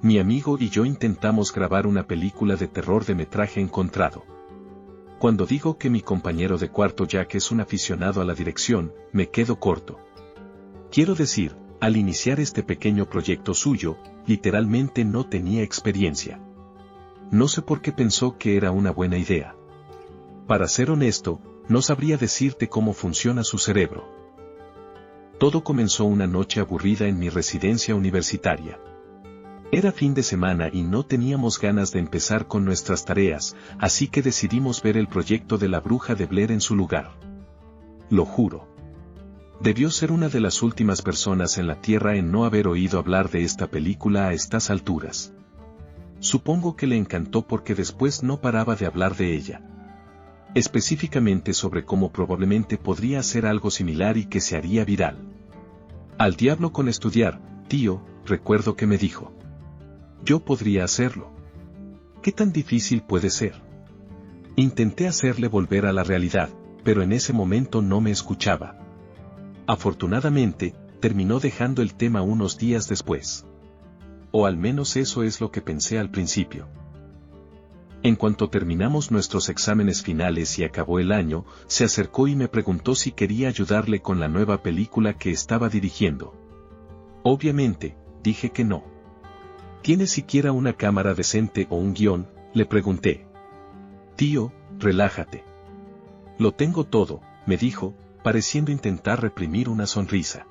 Mi amigo y yo intentamos grabar una película de terror de metraje encontrado. Cuando digo que mi compañero de cuarto Jack es un aficionado a la dirección, me quedo corto. Quiero decir, al iniciar este pequeño proyecto suyo, literalmente no tenía experiencia. No sé por qué pensó que era una buena idea. Para ser honesto, no sabría decirte cómo funciona su cerebro. Todo comenzó una noche aburrida en mi residencia universitaria. Era fin de semana y no teníamos ganas de empezar con nuestras tareas, así que decidimos ver el proyecto de La Bruja de Blair en su lugar. Lo juro. Debió ser una de las últimas personas en la Tierra en no haber oído hablar de esta película a estas alturas. Supongo que le encantó porque después no paraba de hablar de ella. Específicamente sobre cómo probablemente podría hacer algo similar y que se haría viral. Al diablo con estudiar, tío, recuerdo que me dijo. Yo podría hacerlo. ¿Qué tan difícil puede ser? Intenté hacerle volver a la realidad, pero en ese momento no me escuchaba. Afortunadamente, terminó dejando el tema unos días después. O al menos eso es lo que pensé al principio. En cuanto terminamos nuestros exámenes finales y acabó el año, se acercó y me preguntó si quería ayudarle con la nueva película que estaba dirigiendo. Obviamente, dije que no. ¿Tienes siquiera una cámara decente o un guión?, le pregunté. Tío, relájate. Lo tengo todo, me dijo, pareciendo intentar reprimir una sonrisa.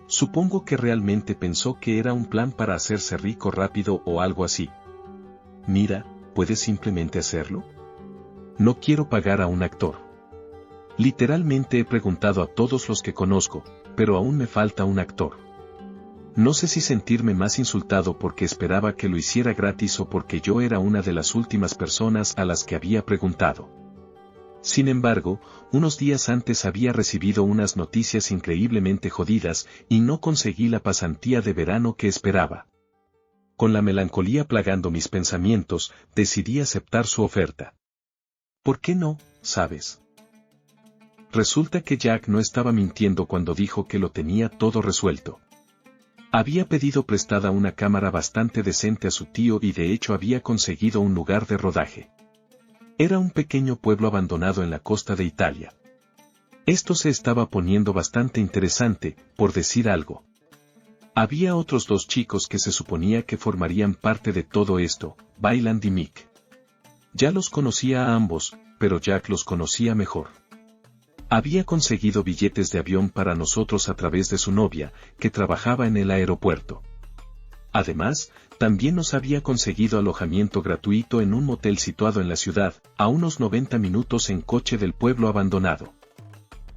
Supongo que realmente pensó que era un plan para hacerse rico rápido o algo así. Mira, ¿puedes simplemente hacerlo? No quiero pagar a un actor. Literalmente he preguntado a todos los que conozco, pero aún me falta un actor. No sé si sentirme más insultado porque esperaba que lo hiciera gratis o porque yo era una de las últimas personas a las que había preguntado. Sin embargo, unos días antes había recibido unas noticias increíblemente jodidas y no conseguí la pasantía de verano que esperaba. Con la melancolía plagando mis pensamientos, decidí aceptar su oferta. ¿Por qué no, sabes? Resulta que Jack no estaba mintiendo cuando dijo que lo tenía todo resuelto. Había pedido prestada una cámara bastante decente a su tío y de hecho había conseguido un lugar de rodaje. Era un pequeño pueblo abandonado en la costa de Italia. Esto se estaba poniendo bastante interesante, por decir algo. Había otros dos chicos que se suponía que formarían parte de todo esto, Vaillant y Mick. Ya los conocía a ambos, pero Jack los conocía mejor. Había conseguido billetes de avión para nosotros a través de su novia, que trabajaba en el aeropuerto. Además, también nos había conseguido alojamiento gratuito en un motel situado en la ciudad, a unos 90 minutos en coche del pueblo abandonado.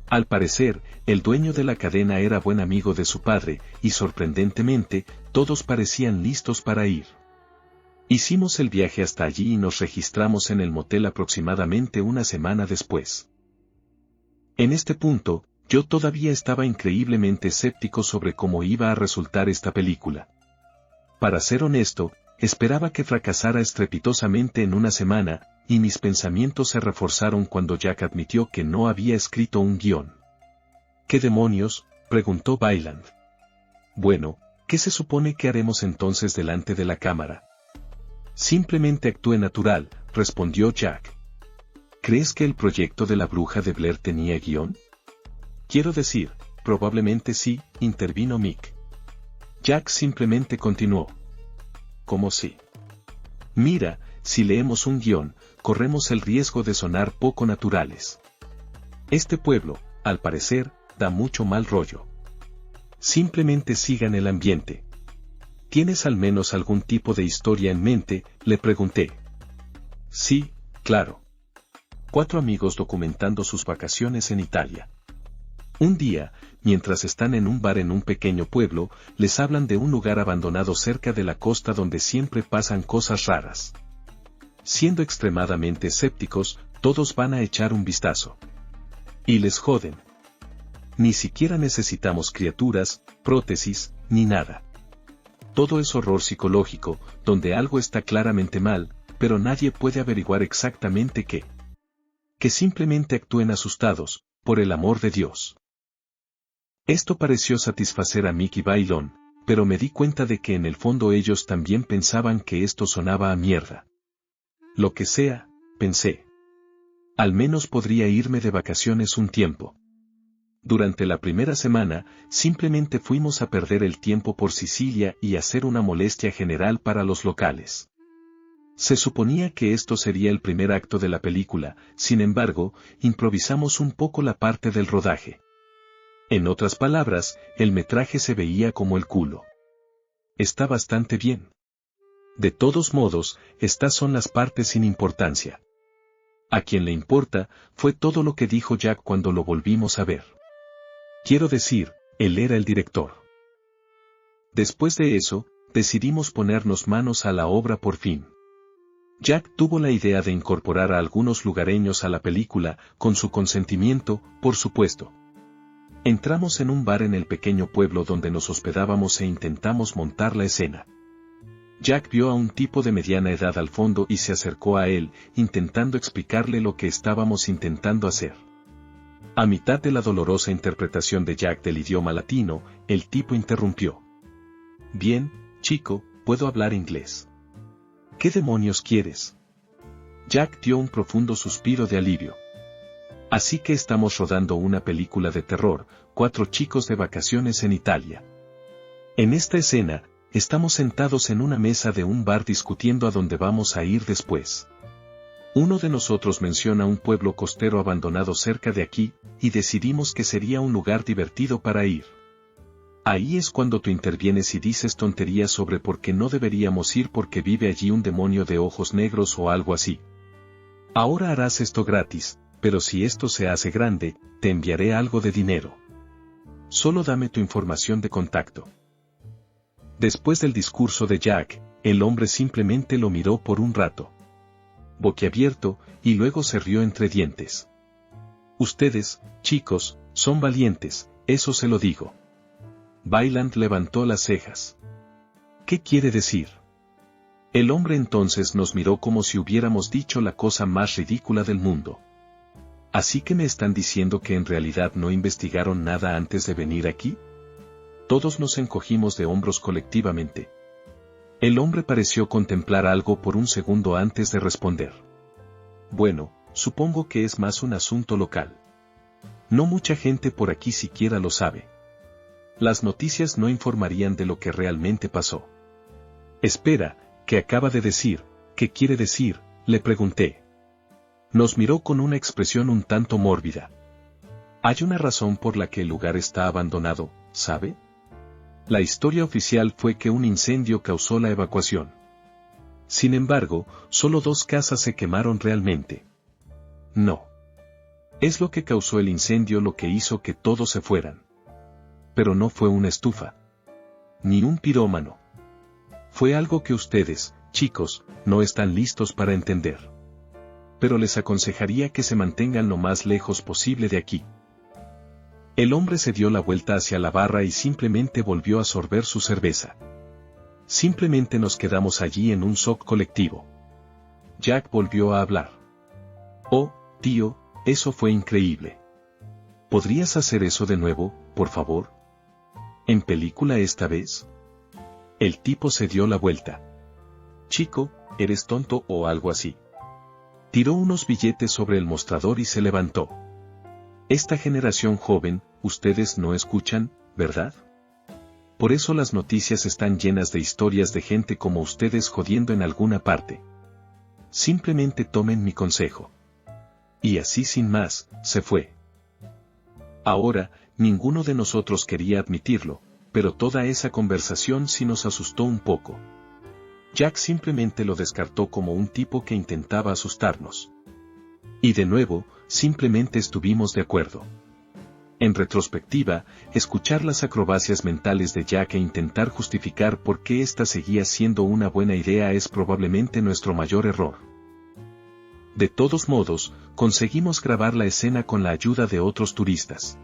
Al parecer, el dueño de la cadena era buen amigo de su padre, y sorprendentemente, todos parecían listos para ir. Hicimos el viaje hasta allí y nos registramos en el motel aproximadamente una semana después. En este punto, yo todavía estaba increíblemente escéptico sobre cómo iba a resultar esta película. Para ser honesto, esperaba que fracasara estrepitosamente en una semana, y mis pensamientos se reforzaron cuando Jack admitió que no había escrito un guión. ¿Qué demonios?, preguntó Vaillant. Bueno, ¿qué se supone que haremos entonces delante de la cámara? Simplemente actúe natural, respondió Jack. ¿Crees que el proyecto de La Bruja de Blair tenía guión? Quiero decir, probablemente sí, intervino Mick. Jack simplemente continuó. ¿Cómo sí? Mira, si leemos un guión, corremos el riesgo de sonar poco naturales. Este pueblo, al parecer, da mucho mal rollo. Simplemente sigan el ambiente. ¿Tienes al menos algún tipo de historia en mente?, le pregunté. Sí, claro. 4 amigos documentando sus vacaciones en Italia. Un día, mientras están en un bar en un pequeño pueblo, les hablan de un lugar abandonado cerca de la costa donde siempre pasan cosas raras. Siendo extremadamente escépticos, todos van a echar un vistazo. Y les joden. Ni siquiera necesitamos criaturas, prótesis, ni nada. Todo es horror psicológico, donde algo está claramente mal, pero nadie puede averiguar exactamente qué. Que simplemente actúen asustados, por el amor de Dios. Esto pareció satisfacer a Mick y Vaillant, pero me di cuenta de que en el fondo ellos también pensaban que esto sonaba a mierda. Lo que sea, pensé. Al menos podría irme de vacaciones un tiempo. Durante la primera semana, simplemente fuimos a perder el tiempo por Sicilia y hacer una molestia general para los locales. Se suponía que esto sería el primer acto de la película, sin embargo, improvisamos un poco la parte del rodaje. En otras palabras, el metraje se veía como el culo. Está bastante bien. De todos modos, estas son las partes sin importancia. A quien le importa, fue todo lo que dijo Jack cuando lo volvimos a ver. Quiero decir, él era el director. Después de eso, decidimos ponernos manos a la obra por fin. Jack tuvo la idea de incorporar a algunos lugareños a la película, con su consentimiento, por supuesto. Entramos en un bar en el pequeño pueblo donde nos hospedábamos e intentamos montar la escena. Jack vio a un tipo de mediana edad al fondo y se acercó a él, intentando explicarle lo que estábamos intentando hacer. A mitad de la dolorosa interpretación de Jack del idioma latino, el tipo interrumpió. Bien, chico, puedo hablar inglés. ¿Qué demonios quieres? Jack dio un profundo suspiro de alivio. Así que estamos rodando una película de terror, 4 chicos de vacaciones en Italia. En esta escena, estamos sentados en una mesa de un bar discutiendo a dónde vamos a ir después. Uno de nosotros menciona un pueblo costero abandonado cerca de aquí, y decidimos que sería un lugar divertido para ir. Ahí es cuando tú intervienes y dices tonterías sobre por qué no deberíamos ir porque vive allí un demonio de ojos negros o algo así. Ahora harás esto gratis, pero si esto se hace grande, te enviaré algo de dinero. Solo dame tu información de contacto. Después del discurso de Jack, el hombre simplemente lo miró por un rato, boquiabierto, y luego se rió entre dientes. Ustedes, chicos, son valientes, eso se lo digo. Vaillant levantó las cejas. ¿Qué quiere decir? El hombre entonces nos miró como si hubiéramos dicho la cosa más ridícula del mundo. ¿Así que me están diciendo que en realidad no investigaron nada antes de venir aquí? Todos nos encogimos de hombros colectivamente. El hombre pareció contemplar algo por un segundo antes de responder. Bueno, supongo que es más un asunto local. No mucha gente por aquí siquiera lo sabe. Las noticias no informarían de lo que realmente pasó. Espera, ¿qué acaba de decir? ¿Qué quiere decir?, le pregunté. Nos miró con una expresión un tanto mórbida. Hay una razón por la que el lugar está abandonado, ¿sabe? La historia oficial fue que un incendio causó la evacuación. Sin embargo, solo 2 casas se quemaron realmente. No. Es lo que causó el incendio lo que hizo que todos se fueran. Pero no fue una estufa. Ni un pirómano. Fue algo que ustedes, chicos, no están listos para entender. Pero les aconsejaría que se mantengan lo más lejos posible de aquí. El hombre se dio la vuelta hacia la barra y simplemente volvió a sorber su cerveza. Simplemente nos quedamos allí en un shock colectivo. Jack volvió a hablar. Oh, tío, eso fue increíble. ¿Podrías hacer eso de nuevo, por favor? ¿En película esta vez? El tipo se dio la vuelta. Chico, ¿eres tonto o algo así? Tiró unos billetes sobre el mostrador y se levantó. Esta generación joven, ustedes no escuchan, ¿verdad? Por eso las noticias están llenas de historias de gente como ustedes jodiendo en alguna parte. Simplemente tomen mi consejo. Y así sin más, se fue. Ahora, ninguno de nosotros quería admitirlo, pero toda esa conversación sí nos asustó un poco. Jack simplemente lo descartó como un tipo que intentaba asustarnos. Y de nuevo, simplemente estuvimos de acuerdo. En retrospectiva, escuchar las acrobacias mentales de Jack e intentar justificar por qué esta seguía siendo una buena idea es probablemente nuestro mayor error. De todos modos, conseguimos grabar la escena con la ayuda de otros turistas.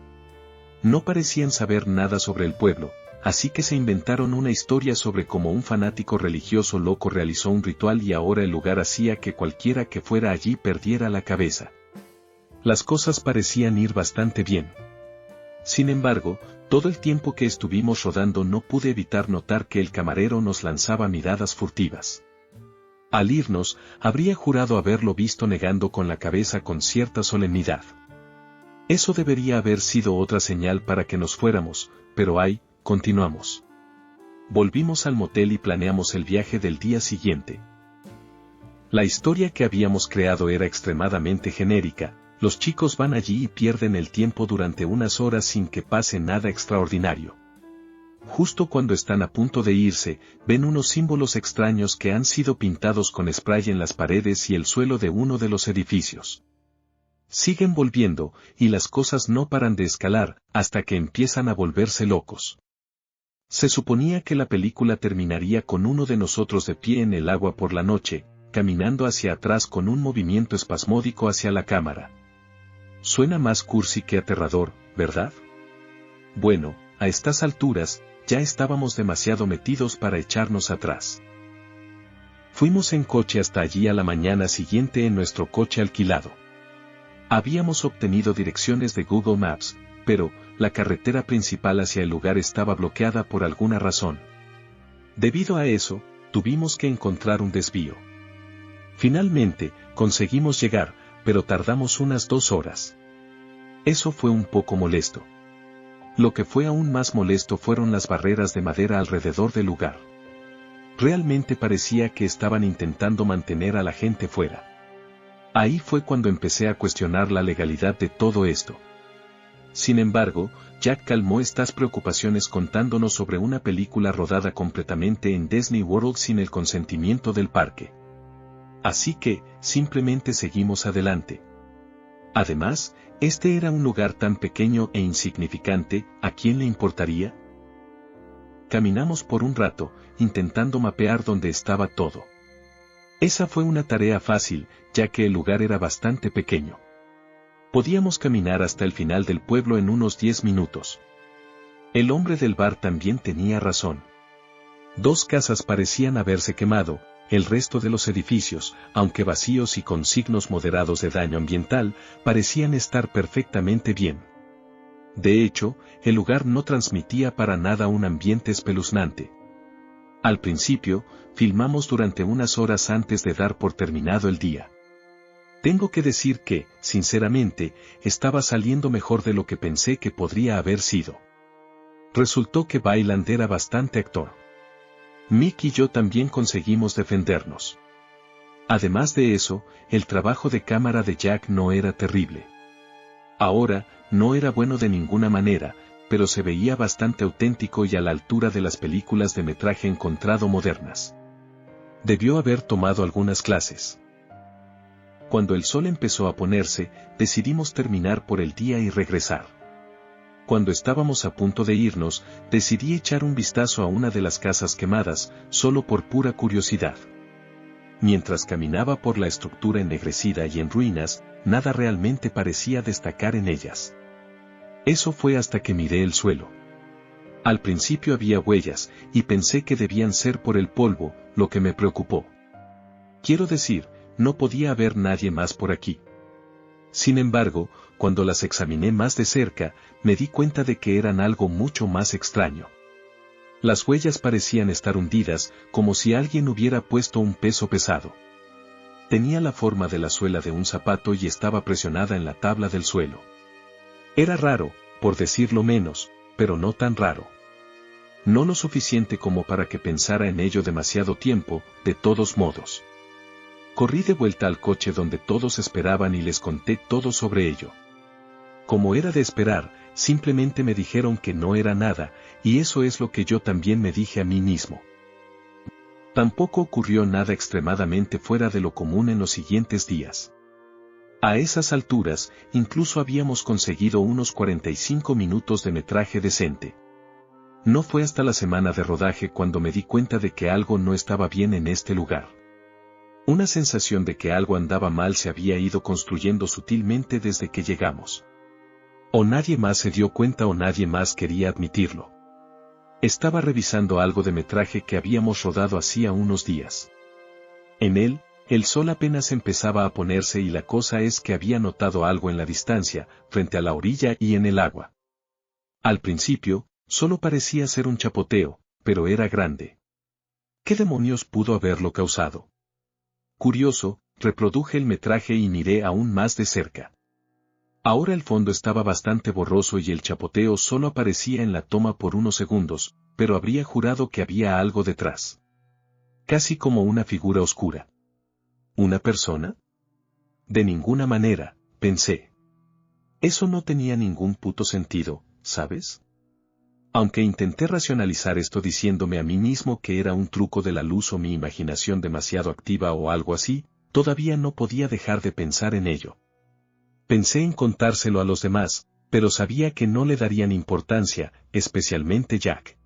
No parecían saber nada sobre el pueblo, así que se inventaron una historia sobre cómo un fanático religioso loco realizó un ritual y ahora el lugar hacía que cualquiera que fuera allí perdiera la cabeza. Las cosas parecían ir bastante bien. Sin embargo, todo el tiempo que estuvimos rodando no pude evitar notar que el camarero nos lanzaba miradas furtivas. Al irnos, habría jurado haberlo visto negando con la cabeza con cierta solemnidad. Eso debería haber sido otra señal para que nos fuéramos, pero continuamos. Volvimos al motel y planeamos el viaje del día siguiente. La historia que habíamos creado era extremadamente genérica. Los chicos van allí y pierden el tiempo durante unas horas sin que pase nada extraordinario. Justo cuando están a punto de irse, ven unos símbolos extraños que han sido pintados con spray en las paredes y el suelo de uno de los edificios. Siguen volviendo, y las cosas no paran de escalar, hasta que empiezan a volverse locos. Se suponía que la película terminaría con uno de nosotros de pie en el agua por la noche, caminando hacia atrás con un movimiento espasmódico hacia la cámara. Suena más cursi que aterrador, ¿verdad? Bueno, a estas alturas, ya estábamos demasiado metidos para echarnos atrás. Fuimos en coche hasta allí a la mañana siguiente en nuestro coche alquilado. Habíamos obtenido direcciones de Google Maps, pero la carretera principal hacia el lugar estaba bloqueada por alguna razón. Debido a eso, tuvimos que encontrar un desvío. Finalmente, conseguimos llegar, pero tardamos unas 2 horas. Eso fue un poco molesto. Lo que fue aún más molesto fueron las barreras de madera alrededor del lugar. Realmente parecía que estaban intentando mantener a la gente fuera. Ahí fue cuando empecé a cuestionar la legalidad de todo esto. Sin embargo, Jack calmó estas preocupaciones contándonos sobre una película rodada completamente en Disney World sin el consentimiento del parque. Así que, simplemente seguimos adelante. Además, este era un lugar tan pequeño e insignificante, ¿a quién le importaría? Caminamos por un rato, intentando mapear dónde estaba todo. Esa fue una tarea fácil, ya que el lugar era bastante pequeño. Podíamos caminar hasta el final del pueblo en unos 10 minutos. El hombre del bar también tenía razón. 2 casas parecían haberse quemado. El resto de los edificios, aunque vacíos y con signos moderados de daño ambiental, parecían estar perfectamente bien. De hecho, el lugar no transmitía para nada un ambiente espeluznante. Al principio, filmamos durante unas horas antes de dar por terminado el día. Tengo que decir que, sinceramente, estaba saliendo mejor de lo que pensé que podría haber sido. Resultó que Bailand era bastante actor. Mick y yo también conseguimos defendernos. Además de eso, el trabajo de cámara de Jack no era terrible. Ahora, no era bueno de ninguna manera, pero se veía bastante auténtico y a la altura de las películas de metraje encontrado modernas. Debió haber tomado algunas clases. Cuando el sol empezó a ponerse, decidimos terminar por el día y regresar. Cuando estábamos a punto de irnos, decidí echar un vistazo a una de las casas quemadas, solo por pura curiosidad. Mientras caminaba por la estructura ennegrecida y en ruinas, nada realmente parecía destacar en ellas. Eso fue hasta que miré el suelo. Al principio había huellas, y pensé que debían ser por el polvo, lo que me preocupó. Quiero decir, no podía haber nadie más por aquí. Sin embargo, cuando las examiné más de cerca, me di cuenta de que eran algo mucho más extraño. Las huellas parecían estar hundidas, como si alguien hubiera puesto un peso pesado. Tenía la forma de la suela de un zapato y estaba presionada en la tabla del suelo. Era raro, por decirlo menos, pero no tan raro. No lo suficiente como para que pensara en ello demasiado tiempo, de todos modos. Corrí de vuelta al coche donde todos esperaban y les conté todo sobre ello. Como era de esperar, simplemente me dijeron que no era nada, y eso es lo que yo también me dije a mí mismo. Tampoco ocurrió nada extremadamente fuera de lo común en los siguientes días. A esas alturas, incluso habíamos conseguido unos 45 minutos de metraje decente. No fue hasta la semana de rodaje cuando me di cuenta de que algo no estaba bien en este lugar. Una sensación de que algo andaba mal se había ido construyendo sutilmente desde que llegamos. O nadie más se dio cuenta o nadie más quería admitirlo. Estaba revisando algo de metraje que habíamos rodado hacía unos días. En él, el sol apenas empezaba a ponerse y la cosa es que había notado algo en la distancia, frente a la orilla y en el agua. Al principio, solo parecía ser un chapoteo, pero era grande. ¿Qué demonios pudo haberlo causado? Curioso, reproduje el metraje y miré aún más de cerca. Ahora el fondo estaba bastante borroso y el chapoteo solo aparecía en la toma por unos segundos, pero habría jurado que había algo detrás. Casi como una figura oscura. ¿Una persona? De ninguna manera, pensé. Eso no tenía ningún puto sentido, ¿sabes? Aunque intenté racionalizar esto diciéndome a mí mismo que era un truco de la luz o mi imaginación demasiado activa o algo así, todavía no podía dejar de pensar en ello. Pensé en contárselo a los demás, pero sabía que no le darían importancia, especialmente Jack.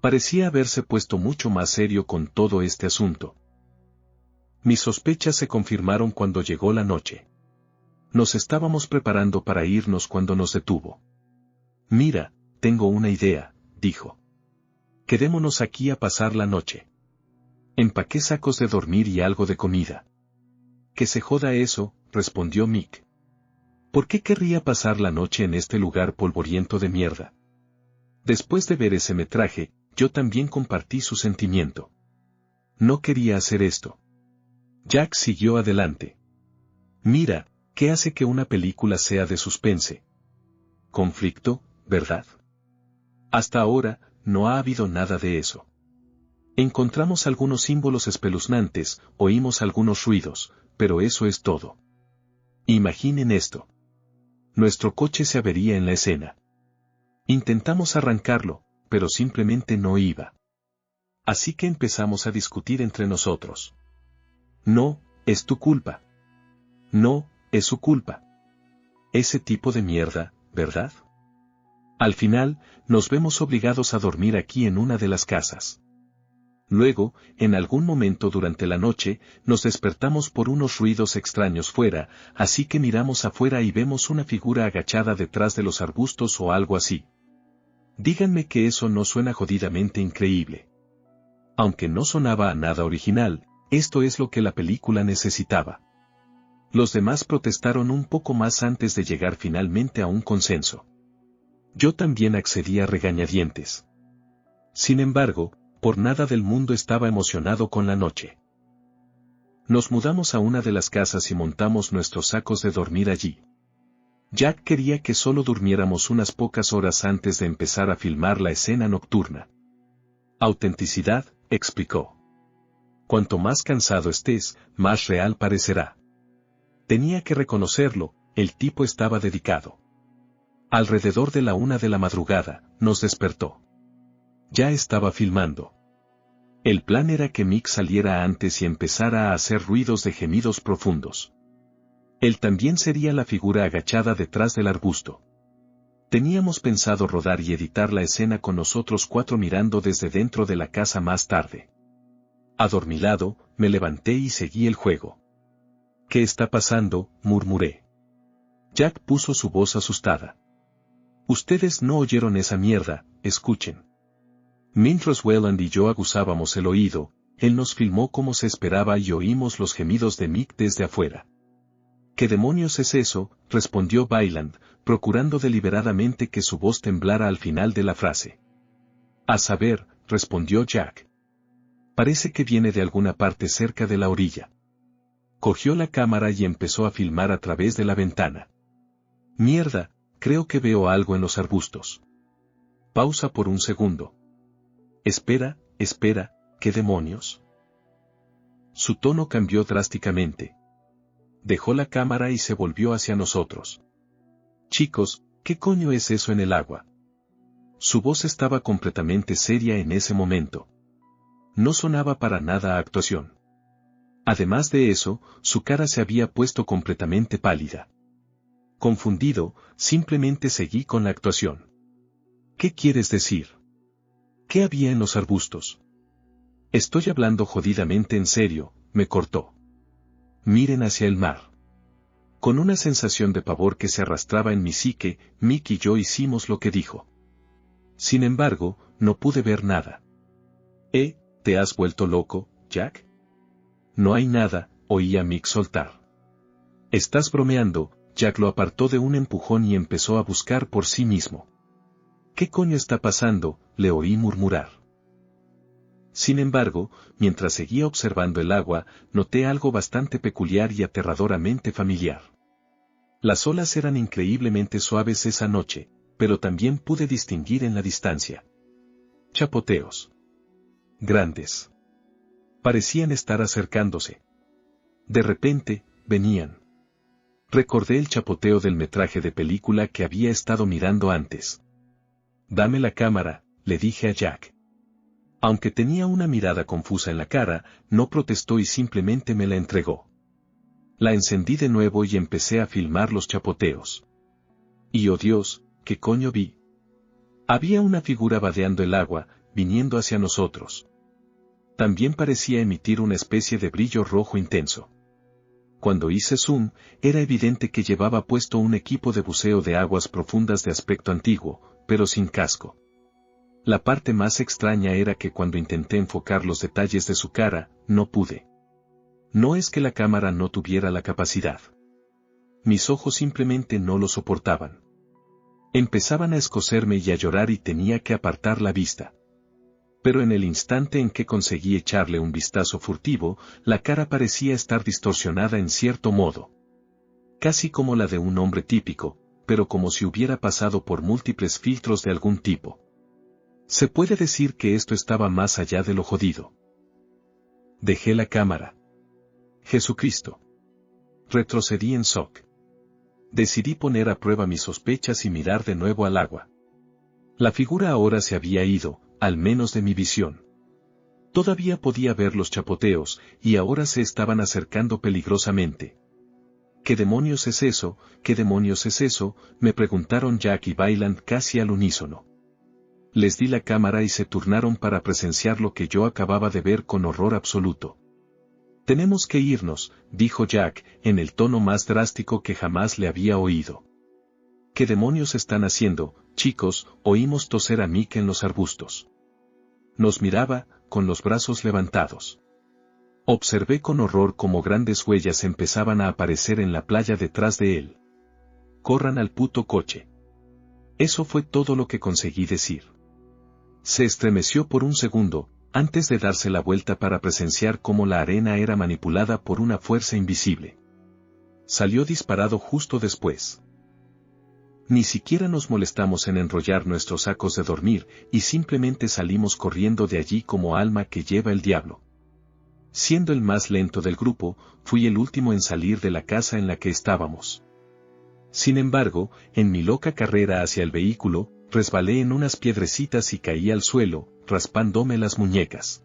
Parecía haberse puesto mucho más serio con todo este asunto. Mis sospechas se confirmaron cuando llegó la noche. Nos estábamos preparando para irnos cuando nos detuvo. Mira, tengo una idea, dijo. Quedémonos aquí a pasar la noche. Empaqué sacos de dormir y algo de comida. Que se joda eso, respondió Mick. ¿Por qué querría pasar la noche en este lugar polvoriento de mierda? Después de ver ese metraje, yo también compartí su sentimiento. No quería hacer esto. Jack siguió adelante. Mira, ¿qué hace que una película sea de suspense? Conflicto, ¿verdad? Hasta ahora, no ha habido nada de eso. Encontramos algunos símbolos espeluznantes, oímos algunos ruidos, pero eso es todo. Imaginen esto. Nuestro coche se avería en la escena. Intentamos arrancarlo, pero simplemente no iba. Así que empezamos a discutir entre nosotros. No, es tu culpa. No, es su culpa. Ese tipo de mierda, ¿verdad? Al final, nos vemos obligados a dormir aquí en una de las casas. Luego, en algún momento durante la noche, nos despertamos por unos ruidos extraños fuera, así que miramos afuera y vemos una figura agachada detrás de los arbustos o algo así. Díganme que eso no suena jodidamente increíble. Aunque no sonaba a nada original, esto es lo que la película necesitaba. Los demás protestaron un poco más antes de llegar finalmente a un consenso. Yo también accedí a regañadientes. Sin embargo, por nada del mundo estaba emocionado con la noche. Nos mudamos a una de las casas y montamos nuestros sacos de dormir allí. Jack quería que solo durmiéramos unas pocas horas antes de empezar a filmar la escena nocturna. Autenticidad, explicó. Cuanto más cansado estés, más real parecerá. Tenía que reconocerlo, el tipo estaba dedicado. Alrededor de la 1 de la madrugada, nos despertó. Ya estaba filmando. El plan era que Mick saliera antes y empezara a hacer ruidos de gemidos profundos. Él también sería la figura agachada detrás del arbusto. Teníamos pensado rodar y editar la escena con nosotros 4 mirando desde dentro de la casa más tarde. Adormilado, me levanté y seguí el juego. ¿Qué está pasando?, murmuré. Jack puso su voz asustada. Ustedes no oyeron esa mierda, escuchen. Mientras Welland y yo aguzábamos el oído, él nos filmó como se esperaba y oímos los gemidos de Mick desde afuera. ¿Qué demonios es eso?, respondió Bayland, procurando deliberadamente que su voz temblara al final de la frase. A saber, respondió Jack. Parece que viene de alguna parte cerca de la orilla. Cogió la cámara y empezó a filmar a través de la ventana. Mierda, creo que veo algo en los arbustos. Pausa por un segundo. Espera, ¿qué demonios? Su tono cambió drásticamente. Dejó la cámara y se volvió hacia nosotros. Chicos, ¿qué coño es eso en el agua? Su voz estaba completamente seria en ese momento. No sonaba para nada a actuación. Además de eso, su cara se había puesto completamente pálida. Confundido, simplemente seguí con la actuación. ¿Qué quieres decir? ¿Qué había en los arbustos? Estoy hablando jodidamente en serio, me cortó. Miren hacia el mar. Con una sensación de pavor que se arrastraba en mi psique, Mick y yo hicimos lo que dijo. Sin embargo, no pude ver nada. ¿Te has vuelto loco, Jack? No hay nada, oí a Mick soltar. Estás bromeando. Jack lo apartó de un empujón y empezó a buscar por sí mismo. ¿Qué coño está pasando?, le oí murmurar. Sin embargo, mientras seguía observando el agua, noté algo bastante peculiar y aterradoramente familiar. Las olas eran increíblemente suaves esa noche, pero también pude distinguir en la distancia chapoteos grandes. Parecían estar acercándose. De repente, venían. Recordé el chapoteo del metraje de película que había estado mirando antes. Dame la cámara, le dije a Jack. Aunque tenía una mirada confusa en la cara, no protestó y simplemente me la entregó. La encendí de nuevo y empecé a filmar los chapoteos. Y oh Dios, ¿qué coño vi? Había una figura vadeando el agua, viniendo hacia nosotros. También parecía emitir una especie de brillo rojo intenso. Cuando hice zoom, era evidente que llevaba puesto un equipo de buceo de aguas profundas de aspecto antiguo, pero sin casco. La parte más extraña era que cuando intenté enfocar los detalles de su cara, no pude. No es que la cámara no tuviera la capacidad. Mis ojos simplemente no lo soportaban. Empezaban a escocerme y a llorar y tenía que apartar la vista. Pero en el instante en que conseguí echarle un vistazo furtivo, la cara parecía estar distorsionada en cierto modo. Casi como la de un hombre típico, pero como si hubiera pasado por múltiples filtros de algún tipo. Se puede decir que esto estaba más allá de lo jodido. Dejé la cámara. Jesucristo. Retrocedí en shock. Decidí poner a prueba mis sospechas y mirar de nuevo al agua. La figura ahora se había ido, al menos de mi visión. Todavía podía ver los chapoteos, y ahora se estaban acercando peligrosamente. ¿Qué demonios es eso? ¿Qué demonios es eso?, me preguntaron Jack y Bailand casi al unísono. Les di la cámara y se turnaron para presenciar lo que yo acababa de ver con horror absoluto. Tenemos que irnos, dijo Jack, en el tono más drástico que jamás le había oído. ¿Qué demonios están haciendo, chicos?, oímos toser a Mick en los arbustos. Nos miraba, con los brazos levantados. Observé con horror cómo grandes huellas empezaban a aparecer en la playa detrás de él. Corran al puto coche. Eso fue todo lo que conseguí decir. Se estremeció por un segundo, antes de darse la vuelta para presenciar cómo la arena era manipulada por una fuerza invisible. Salió disparado justo después. Ni siquiera nos molestamos en enrollar nuestros sacos de dormir, y simplemente salimos corriendo de allí como alma que lleva el diablo. Siendo el más lento del grupo, fui el último en salir de la casa en la que estábamos. Sin embargo, en mi loca carrera hacia el vehículo, resbalé en unas piedrecitas y caí al suelo, raspándome las muñecas.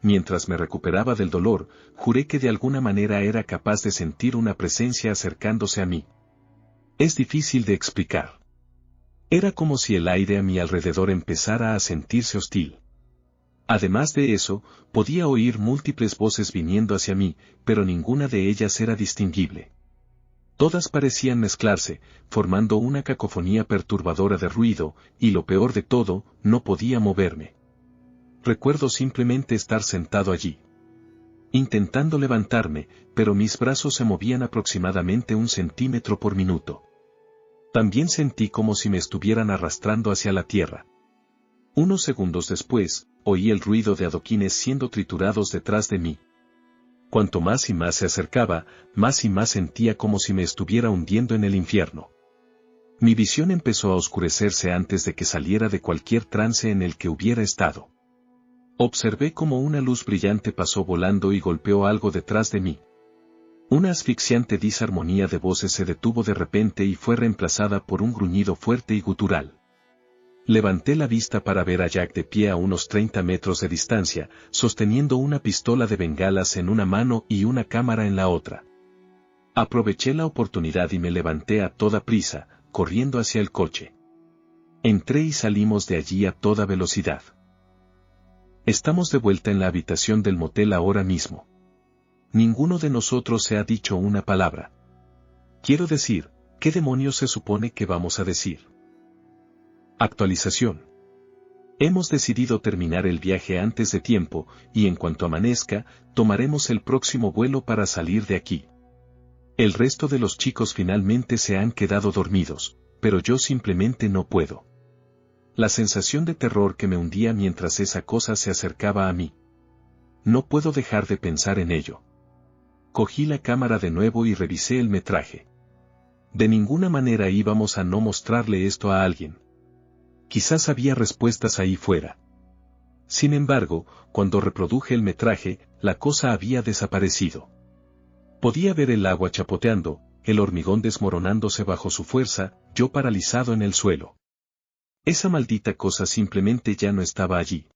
Mientras me recuperaba del dolor, juré que de alguna manera era capaz de sentir una presencia acercándose a mí. Es difícil de explicar. Era como si el aire a mi alrededor empezara a sentirse hostil. Además de eso, podía oír múltiples voces viniendo hacia mí, pero ninguna de ellas era distinguible. Todas parecían mezclarse, formando una cacofonía perturbadora de ruido, y lo peor de todo, no podía moverme. Recuerdo simplemente estar sentado allí, intentando levantarme, pero mis brazos se movían aproximadamente 1 centímetro por minuto. También sentí como si me estuvieran arrastrando hacia la tierra. Unos segundos después, oí el ruido de adoquines siendo triturados detrás de mí. Cuanto más y más se acercaba, más y más sentía como si me estuviera hundiendo en el infierno. Mi visión empezó a oscurecerse antes de que saliera de cualquier trance en el que hubiera estado. Observé como una luz brillante pasó volando y golpeó algo detrás de mí. Una asfixiante disarmonía de voces se detuvo de repente y fue reemplazada por un gruñido fuerte y gutural. Levanté la vista para ver a Jack de pie a unos 30 metros de distancia, sosteniendo una pistola de bengalas en una mano y una cámara en la otra. Aproveché la oportunidad y me levanté a toda prisa, corriendo hacia el coche. Entré y salimos de allí a toda velocidad. Estamos de vuelta en la habitación del motel ahora mismo. Ninguno de nosotros se ha dicho una palabra. Quiero decir, ¿qué demonios se supone que vamos a decir? Actualización. Hemos decidido terminar el viaje antes de tiempo, y en cuanto amanezca, tomaremos el próximo vuelo para salir de aquí. El resto de los chicos finalmente se han quedado dormidos, pero yo simplemente no puedo. La sensación de terror que me hundía mientras esa cosa se acercaba a mí. No puedo dejar de pensar en ello. Cogí la cámara de nuevo y revisé el metraje. De ninguna manera íbamos a no mostrarle esto a alguien. Quizás había respuestas ahí fuera. Sin embargo, cuando reproduje el metraje, la cosa había desaparecido. Podía ver el agua chapoteando, el hormigón desmoronándose bajo su fuerza, yo paralizado en el suelo. Esa maldita cosa simplemente ya no estaba allí.